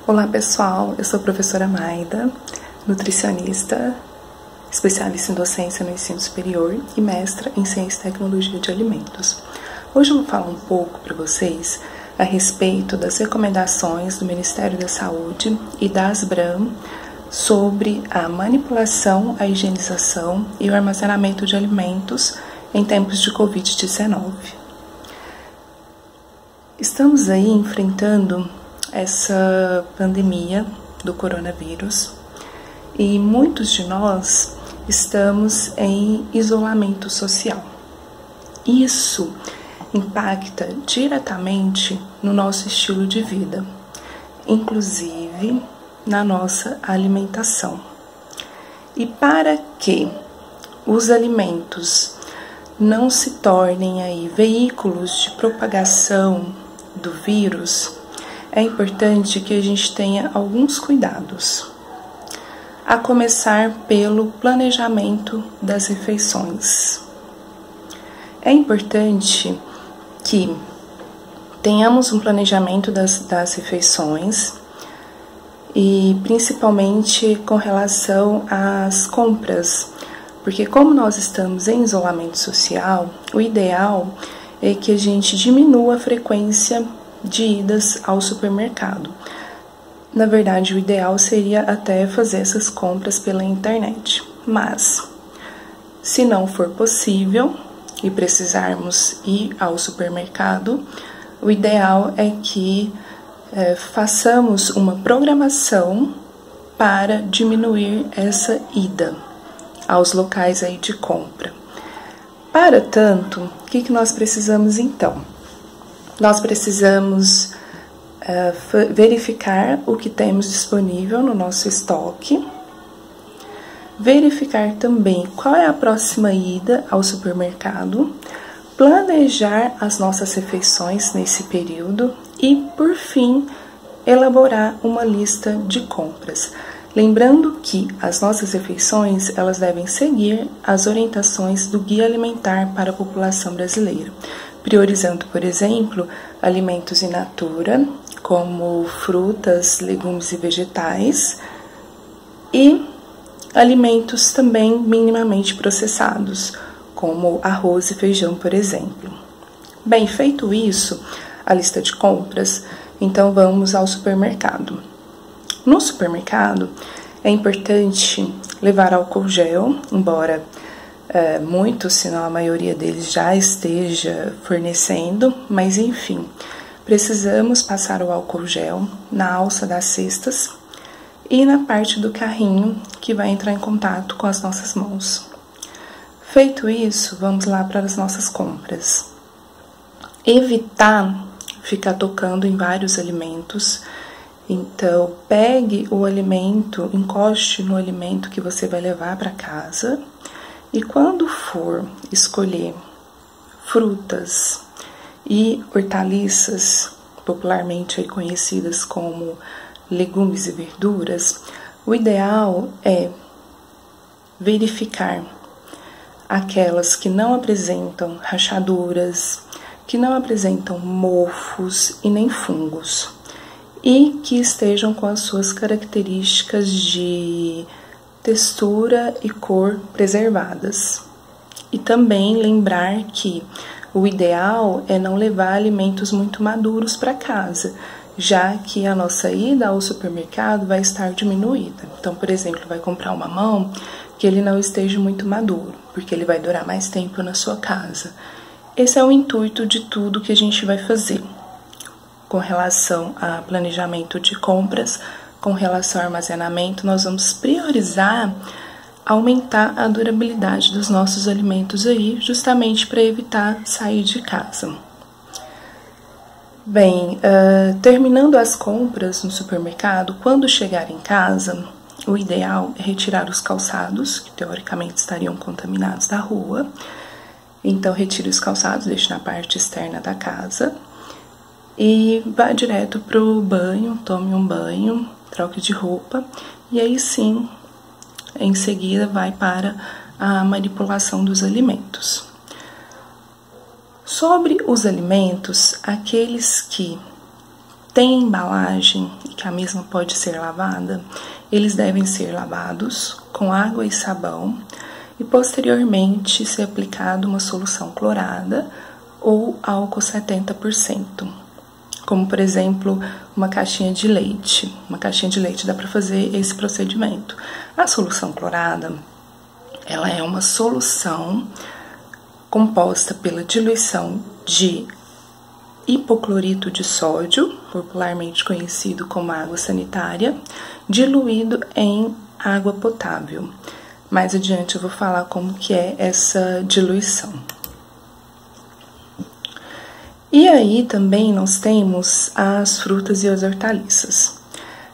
Olá pessoal, eu sou a professora Maida, nutricionista, especialista em docência no ensino superior e mestra em ciência e tecnologia de alimentos. Hoje eu vou falar um pouco para vocês a respeito das recomendações do Ministério da Saúde e da Asbram sobre a manipulação, a higienização e o armazenamento de alimentos em tempos de Covid-19. Estamos aí enfrentando essa pandemia do coronavírus e muitos de nós estamos em isolamento social. Isso impacta diretamente no nosso estilo de vida, inclusive na nossa alimentação. E para que os alimentos não se tornem aí veículos de propagação do vírus, é importante que a gente tenha alguns cuidados, a começar pelo planejamento das refeições. É importante que tenhamos um planejamento das refeições e principalmente com relação às compras, porque como nós estamos em isolamento social, o ideal é que a gente diminua a frequência de idas ao supermercado. Na verdade, o ideal seria até fazer essas compras pela internet, mas se não for possível e precisarmos ir ao supermercado, o ideal é que façamos uma programação para diminuir essa ida aos locais aí de compra. Para tanto, o que nós precisamos então? Nós precisamos verificar o que temos disponível no nosso estoque, verificar também qual é a próxima ida ao supermercado, planejar as nossas refeições nesse período e, por fim, elaborar uma lista de compras. Lembrando que as nossas refeições elas devem seguir as orientações do Guia Alimentar para a População Brasileira, priorizando, por exemplo, alimentos in natura, como frutas, legumes e vegetais, e alimentos também minimamente processados, como arroz e feijão, por exemplo. Bem, feito isso, a lista de compras, então vamos ao supermercado. No supermercado, é importante levar álcool gel, embora muitos, se não a maioria deles, já esteja fornecendo, mas enfim, precisamos passar o álcool gel na alça das cestas e na parte do carrinho que vai entrar em contato com as nossas mãos. Feito isso, vamos lá para as nossas compras. Evitar ficar tocando em vários alimentos. Então, pegue o alimento, encoste no alimento que você vai levar para casa e quando for escolher frutas e hortaliças, popularmente conhecidas como legumes e verduras, o ideal é verificar aquelas que não apresentam rachaduras, que não apresentam mofos e nem fungos, e que estejam com as suas características de textura e cor preservadas. E também lembrar que o ideal é não levar alimentos muito maduros para casa, já que a nossa ida ao supermercado vai estar diminuída. Então, por exemplo, vai comprar um mamão que ele não esteja muito maduro, porque ele vai durar mais tempo na sua casa. Esse é o intuito de tudo que a gente vai fazer com relação a planejamento de compras, com relação ao armazenamento. Nós vamos priorizar aumentar a durabilidade dos nossos alimentos aí, justamente para evitar sair de casa. Bem, terminando as compras no supermercado, quando chegar em casa, o ideal é retirar os calçados, que teoricamente estariam contaminados da rua. Então, retire os calçados, deixe na parte externa da casa e vá direto para o banho, tome um banho, troque de roupa e aí sim, em seguida, vai para a manipulação dos alimentos. Sobre os alimentos, aqueles que têm embalagem e que a mesma pode ser lavada, eles devem ser lavados com água e sabão e posteriormente ser aplicado uma solução clorada ou álcool 70%. Como, por exemplo, uma caixinha de leite. Uma caixinha de leite dá para fazer esse procedimento. A solução clorada, ela é uma solução composta pela diluição de hipoclorito de sódio, popularmente conhecido como água sanitária, diluído em água potável. Mais adiante eu vou falar como que é essa diluição. E aí também nós temos as frutas e as hortaliças.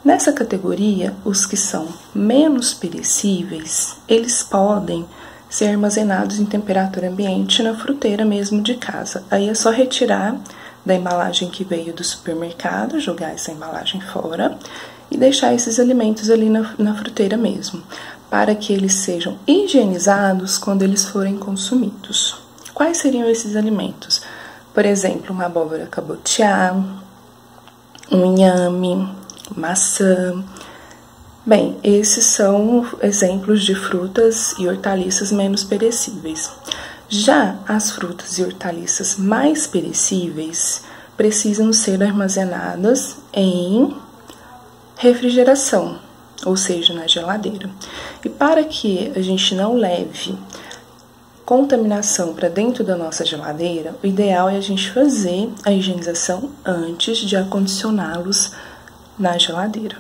Nessa categoria, os que são menos perecíveis, eles podem ser armazenados em temperatura ambiente na fruteira mesmo de casa. Aí é só retirar da embalagem que veio do supermercado, jogar essa embalagem fora e deixar esses alimentos ali na fruteira mesmo, para que eles sejam higienizados quando eles forem consumidos. Quais seriam esses alimentos? Por exemplo, uma abóbora cabotiá, um inhame, maçã. Bem, esses são exemplos de frutas e hortaliças menos perecíveis. Já as frutas e hortaliças mais perecíveis precisam ser armazenadas em refrigeração, ou seja, na geladeira. E para que a gente não leve contaminação para dentro da nossa geladeira, o ideal é a gente fazer a higienização antes de acondicioná-los na geladeira.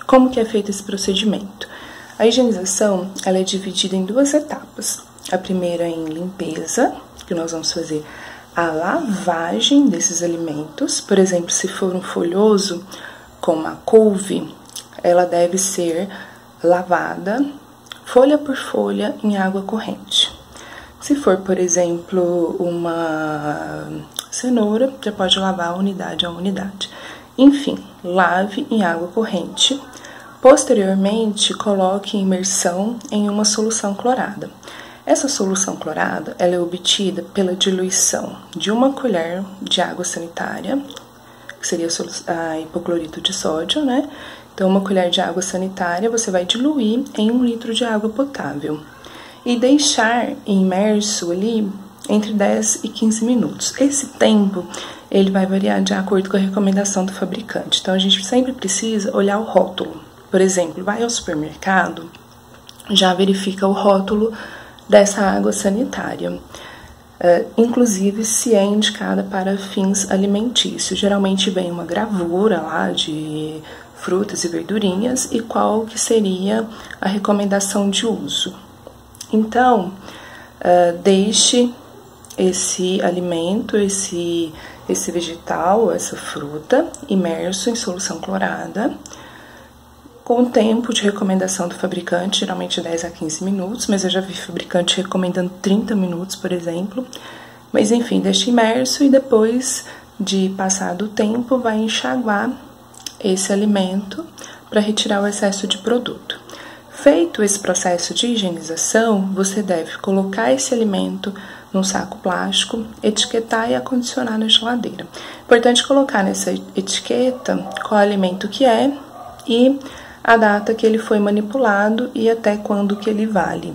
Como que é feito esse procedimento? A higienização, ela é dividida em duas etapas. A primeira em limpeza, que nós vamos fazer a lavagem desses alimentos. Por exemplo, se for um folhoso, como a couve, ela deve ser lavada folha por folha em água corrente. Se for, por exemplo, uma cenoura, já pode lavar unidade a unidade. Enfim, lave em água corrente. Posteriormente, coloque em imersão em uma solução clorada. Essa solução clorada, ela é obtida pela diluição de 1 colher de água sanitária, que seria a hipoclorito de sódio, né? Então, 1 colher de água sanitária você vai diluir em 1 litro de água potável e deixar imerso ali entre 10 e 15 minutos. Esse tempo, ele vai variar de acordo com a recomendação do fabricante. Então, a gente sempre precisa olhar o rótulo. Por exemplo, vai ao supermercado, já verifica o rótulo dessa água sanitária, inclusive se é indicada para fins alimentícios. Geralmente vem uma gravura lá de frutas e verdurinhas e qual que seria a recomendação de uso. Então, deixe esse alimento, esse vegetal, essa fruta, imerso em solução clorada, com o tempo de recomendação do fabricante, geralmente 10 a 15 minutos, mas eu já vi fabricante recomendando 30 minutos, por exemplo. Mas enfim, deixa imerso e depois de passado o tempo, vai enxaguar esse alimento para retirar o excesso de produto. Feito esse processo de higienização, você deve colocar esse alimento num saco plástico, etiquetar e acondicionar na geladeira. Importante colocar nessa etiqueta qual alimento que é e a data que ele foi manipulado e até quando que ele vale.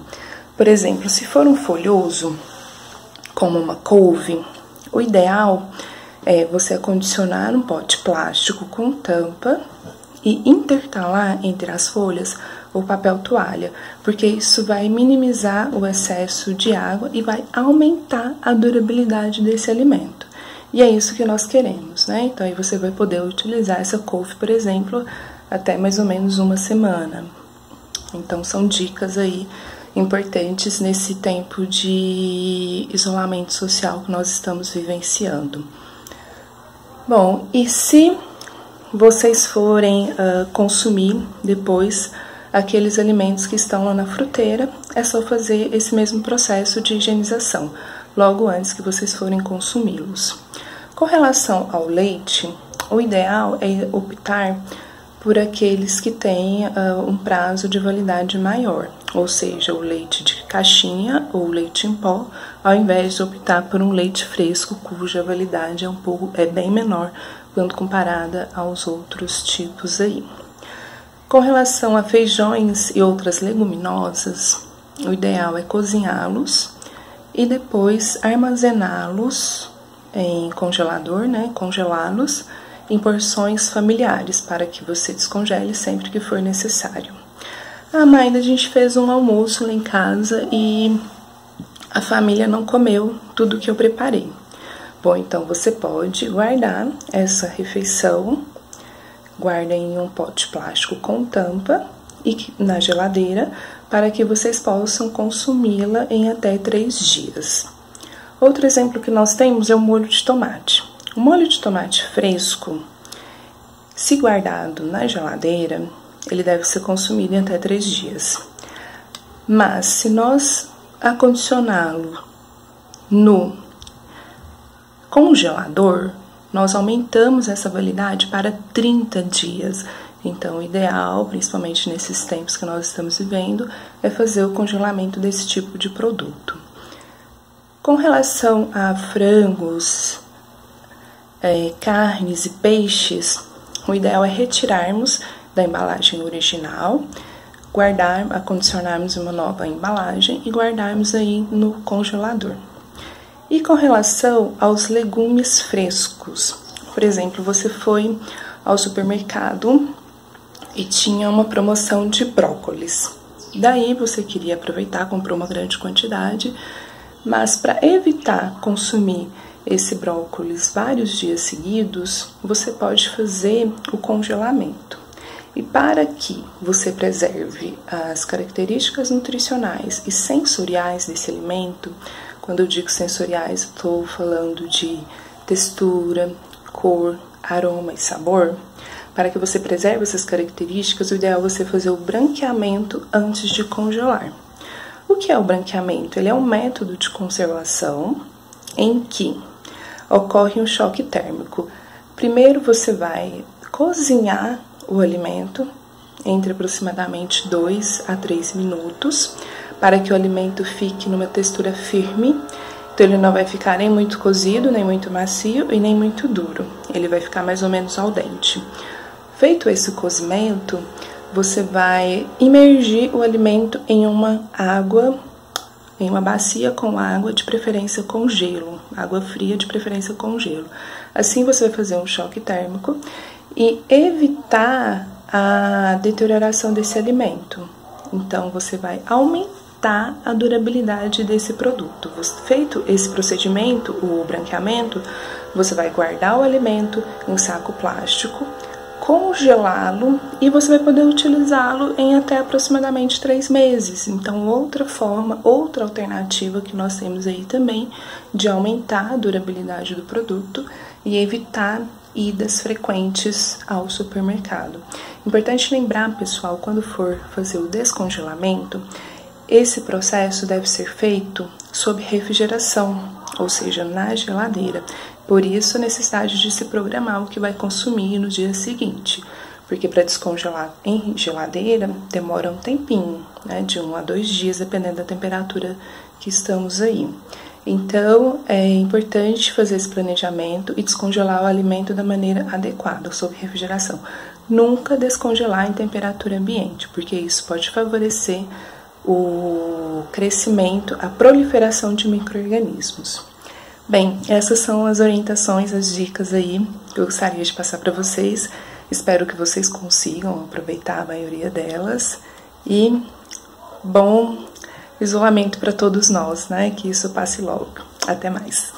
Por exemplo, se for um folhoso, como uma couve, o ideal é você acondicionar um pote plástico com tampa e intercalar entre as folhas o papel toalha, porque isso vai minimizar o excesso de água e vai aumentar a durabilidade desse alimento. E é isso que nós queremos, né? Então aí você vai poder utilizar essa couve, por exemplo, até mais ou menos 1 semana. Então, são dicas aí importantes nesse tempo de isolamento social que nós estamos vivenciando. Bom, e se vocês forem consumir depois aqueles alimentos que estão lá na fruteira, é só fazer esse mesmo processo de higienização, logo antes que vocês forem consumi-los. Com relação ao leite, o ideal é optar por aqueles que têm um prazo de validade maior, ou seja, o leite de caixinha ou leite em pó, ao invés de optar por um leite fresco, cuja validade é bem menor quando comparada aos outros tipos aí. Com relação a feijões e outras leguminosas, o ideal é cozinhá-los e depois armazená-los em congelador, né? Congelá-los em porções familiares para que você descongele sempre que for necessário. Ah, mãe, a gente fez um almoço lá em casa e a família não comeu tudo que eu preparei. Bom, então você pode guardar essa refeição, guarda em um pote plástico com tampa e na geladeira para que vocês possam consumi-la em até 3 dias. Outro exemplo que nós temos é o molho de tomate. O molho de tomate fresco, se guardado na geladeira, ele deve ser consumido em até 3 dias. Mas se nós acondicioná-lo no congelador, nós aumentamos essa validade para 30 dias. Então, o ideal, principalmente nesses tempos que nós estamos vivendo, é fazer o congelamento desse tipo de produto. Com relação a frangos, carnes e peixes, o ideal é retirarmos da embalagem original, acondicionarmos uma nova embalagem e guardarmos aí no congelador. E com relação aos legumes frescos, por exemplo, você foi ao supermercado e tinha uma promoção de brócolis. Daí você queria aproveitar, comprou uma grande quantidade, mas para evitar consumir esse brócolis vários dias seguidos, você pode fazer o congelamento. E para que você preserve as características nutricionais e sensoriais desse alimento, quando eu digo sensoriais, estou falando de textura, cor, aroma e sabor. Para que você preserve essas características, o ideal é você fazer o branqueamento antes de congelar. O que é o branqueamento? Ele é um método de conservação em que ocorre um choque térmico. Primeiro você vai cozinhar o alimento entre aproximadamente 2 a 3 minutos, para que o alimento fique numa textura firme. Então ele não vai ficar nem muito cozido, nem muito macio e nem muito duro. Ele vai ficar mais ou menos al dente. Feito esse cozimento, você vai imergir o alimento em uma bacia com água, de preferência com gelo, água fria, de preferência com gelo. Assim você vai fazer um choque térmico e evitar a deterioração desse alimento. Então você vai aumentar a durabilidade desse produto. Feito esse procedimento, o branqueamento, você vai guardar o alimento em saco plástico, congelá-lo e você vai poder utilizá-lo em até aproximadamente 3 meses. Então, outra alternativa que nós temos aí também de aumentar a durabilidade do produto e evitar idas frequentes ao supermercado. Importante lembrar, pessoal, quando for fazer o descongelamento, esse processo deve ser feito sob refrigeração, ou seja, na geladeira. Por isso a necessidade de se programar o que vai consumir no dia seguinte, porque para descongelar em geladeira demora um tempinho, né, de 1 a 2 dias, dependendo da temperatura que estamos aí. Então, é importante fazer esse planejamento e descongelar o alimento da maneira adequada, sob refrigeração. Nunca descongelar em temperatura ambiente, porque isso pode favorecer o crescimento, a proliferação de micro-organismos. Bem, essas são as orientações, as dicas aí que eu gostaria de passar para vocês. Espero que vocês consigam aproveitar a maioria delas e bom isolamento para todos nós, né? Que isso passe logo. Até mais!